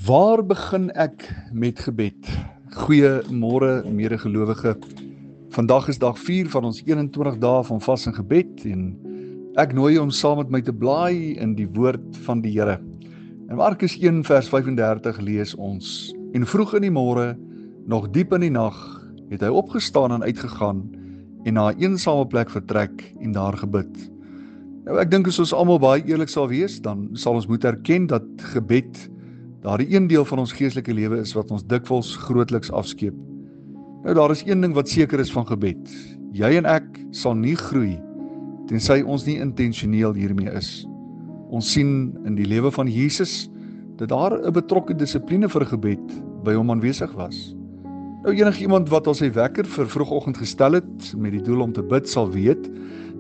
Waar begin ek met gebed? Goeiemôre medegelowige. Vandag is dag 4 van ons 21 dae van vas en gebed en ek nooi jou om saam met my te blaai in die woord van die Here. In Markus 1 vers 35 lees ons: En vroeg in die môre, nog diep in die nag, het hy opgestaan en uitgegaan en na 'n eensame plek vertrek en daar gebid. Nou ek dink as ons almal baie eerlik sal wees, dan sal ons moet erken dat gebed daardie een deel van ons geestelike lewe is wat ons dikwels grootliks afskeep. Nou daar is een ding wat seker is van gebed. Jy en ek sal nie groei tensy ons nie intentioneel hiermee is. Ons sien in die lewe van Jesus dat daar 'n betrokke dissipline vir gebed by hom aanwesig was. Nou enigiemand wat al sy wekker vir vroegoggend gestel het met die doel om te bid sal weet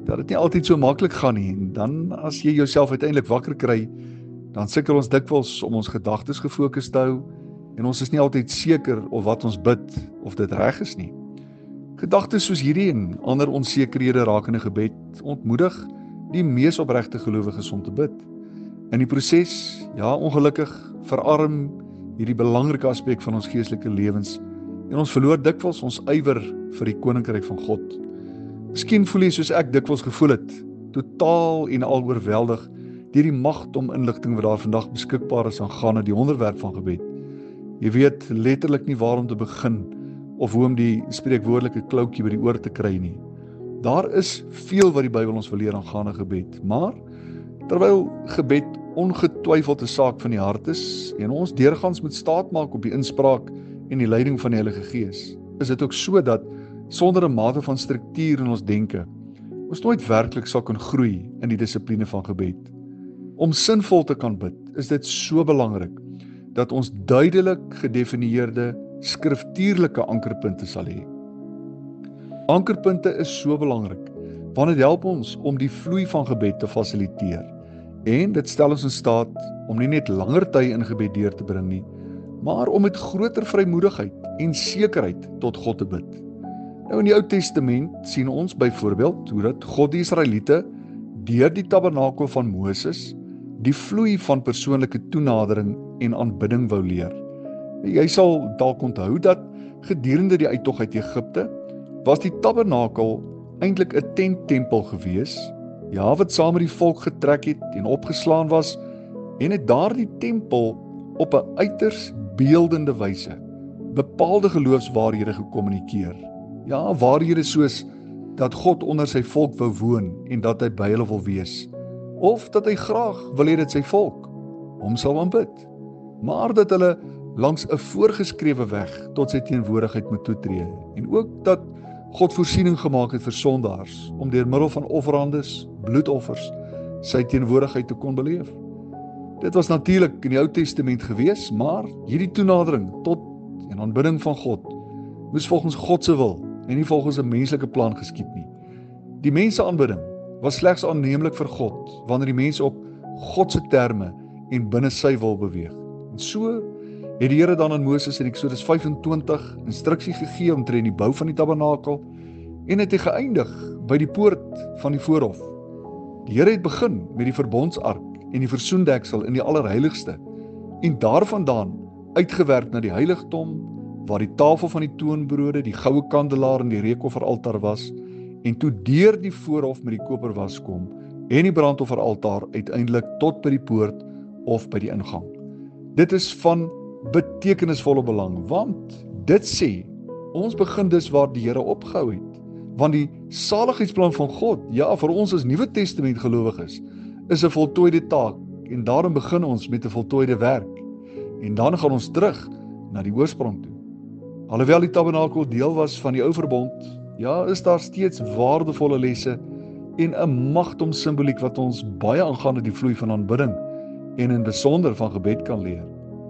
dat dit nie altyd so maklik gaan nie. En dan as jy jouself uiteindelik wakker kry, dan sukkel ons dikwels om ons gedagtes gefokus te hou en ons is nie altyd seker of wat ons bid of dit reg is nie. Gedagtes soos hierdie en ander onsekerhede rakende gebed ontmoedig die mees opregte gelowiges om te bid. In die proses, ja, ongelukkig verarm hierdie belangrike aspek van ons geestelike lewens en ons verloor dikwels ons ywer vir die koninkryk van God. Miskien voel jy soos ek dikwels gevoel het, totaal en al oorweldig deur die magt om inligting wat daar vandag beskikbaar is aangaande die onderwerp van gebed. Jy weet letterlik nie waar om te begin of hoe om die spreekwoordelike kloutjie by die oor te kry nie. Daar is veel wat die Bybel ons wil leer aangaande gebed, maar terwyl gebed ongetwyfeld 'n saak van die hart is en ons deurgangs moet staatmaak op die inspraak en die leiding van die Heilige Gees, is dit ook so dat sonder 'n mate van struktuur in ons denke, ons nooit werklik sal kan groei in die dissipline van gebed. Om sinvol te kan bid, is dit so belangrik dat ons duidelik gedefinieerde skriftuurlike ankerpunte sal hê. Ankerpunte is so belangrik, want dit help ons om die vloei van gebed te fasiliteer. En dit stel ons in staat om nie net langer tye in gebed deur te bring nie, maar om met groter vrymoedigheid en sekerheid tot God te bid. Nou in die Ou Testament sien ons byvoorbeeld hoe dat God die Israeliete deur die tabernakel van Moses die vloei van persoonlike toenadering en aanbidding wou leer. Jy sal dalk onthou dat gedurende die uittog uit Egipte was die tabernakel eintlik 'n tenttempel gewees, ja, wat saam met die volk getrek het en opgeslaan was, en het daardie tempel op 'n uiters beeldende wyse bepaalde geloofswaarhede gekommunikeer. Ja, waarhede soos dat God onder sy volk wou woon en dat hy by hulle wil wees, of dat hy graag wil hê dat sy volk hom sal aanbid, maar dat hulle langs 'n voorgeskrewe weg tot sy teenwoordigheid moet toetree, en ook dat God voorsiening gemaak het vir sondaars om deur middel van offerandes, bloedoffers, sy teenwoordigheid te kon beleef. Dit was natuurlik in die Ou Testament gewees, maar hierdie toenadering tot en aanbidding van God moes volgens God se wil en nie volgens 'n menslike plan geskied nie. Die mensaanbidding was slegs aanneemlik vir God wanneer die mense op God se terme en binne sy wil beweeg. En so het die Here dan aan Moses in Eksodus 25 instruksie gegee omtrent die bou van die tabernakel en het hy geëindig by die poort van die voorhof. Die Here het begin met die verbondsark en die versoendeksel in die allerheiligste en daarvandaan uitgewerk na die heiligdom waar die tafel van die toonbrode, die goue kandelaar en die reukofferaltaar was, en toe deur die voorhof met die koperwas kom en die brandofferaltaar uiteindelik tot by die poort of by die ingang. Dit is van betekenisvolle belang, want dit sê, ons begin dus waar die Here opgehou het, want die saligheidsplan van God, ja, vir ons as Nuwe Testament gelowiges, is 'n voltooide taak, en daarom begin ons met 'n voltooide werk, en dan gaan ons terug na die oorsprong toe. Alhoewel die tabernakel deel was van die ou verbond, ja, is daar steeds waardevolle lesse en 'n magtom simboliek wat ons baie aangaande die vloei van aanbidding en in besonder van gebed kan leer.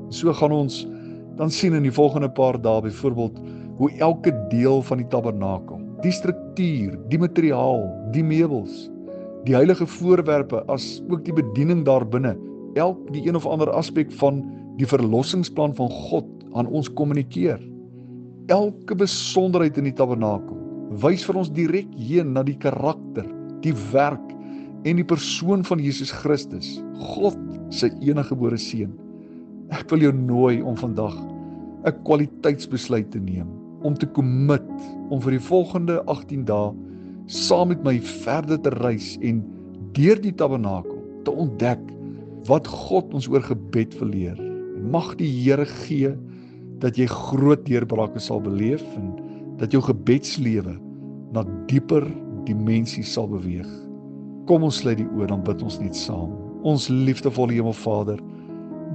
So gaan ons dan sien in die volgende paar dae byvoorbeeld hoe elke deel van die tabernakel, die struktuur, die materiaal, die meubels, die heilige voorwerpe as ook die bediening daarbinne, elk die een of ander aspek van die verlossingsplan van God aan ons kommunikeer. Elke besonderheid in die tabernakel wys vir ons direk heen na die karakter, die werk en die persoon van Jesus Christus, God se eniggebore seun. Ek wil jou nooi om vandag 'n kwaliteitsbesluit te neem, om te commit, om vir die volgende 18 dae saam met my verder te reis en deur die tabernakel te ontdek wat God ons oor gebed wil leer. En mag die Here gee dat jy groot deurbrake sal beleef en dat jou gebedslewe na dieper dimensies sal beweeg. Kom ons sluit die oë, dan bid ons net saam. Ons liefdevolle Hemelvader,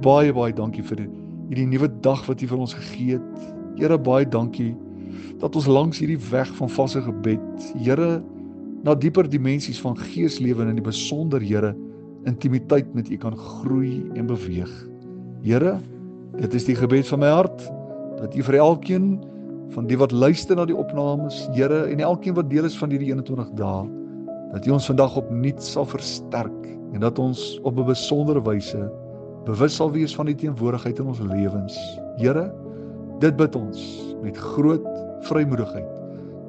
baie dankie vir hierdie nuwe dag wat U vir ons gegee het. Here, baie dankie dat ons langs hierdie weg van vaste gebed, Here, na dieper dimensies van geeslewe en in die besonder, Here, intimiteit met U kan groei en beweeg. Here, dit is die gebed van my hart, dat U vir elkeen van die wat luister na die opnames, Here, en elkeen wat deel is van hierdie 21 dae, dat U ons vandag opnuut sal versterk en dat ons op 'n besondere wyse bewus sal wees van die teenwoordigheid in ons lewens. Here, dit bid ons met groot vrymoedigheid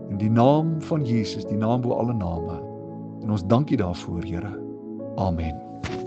in die naam van Jesus, die naam bo alle name. En ons dank U daarvoor, Here. Amen.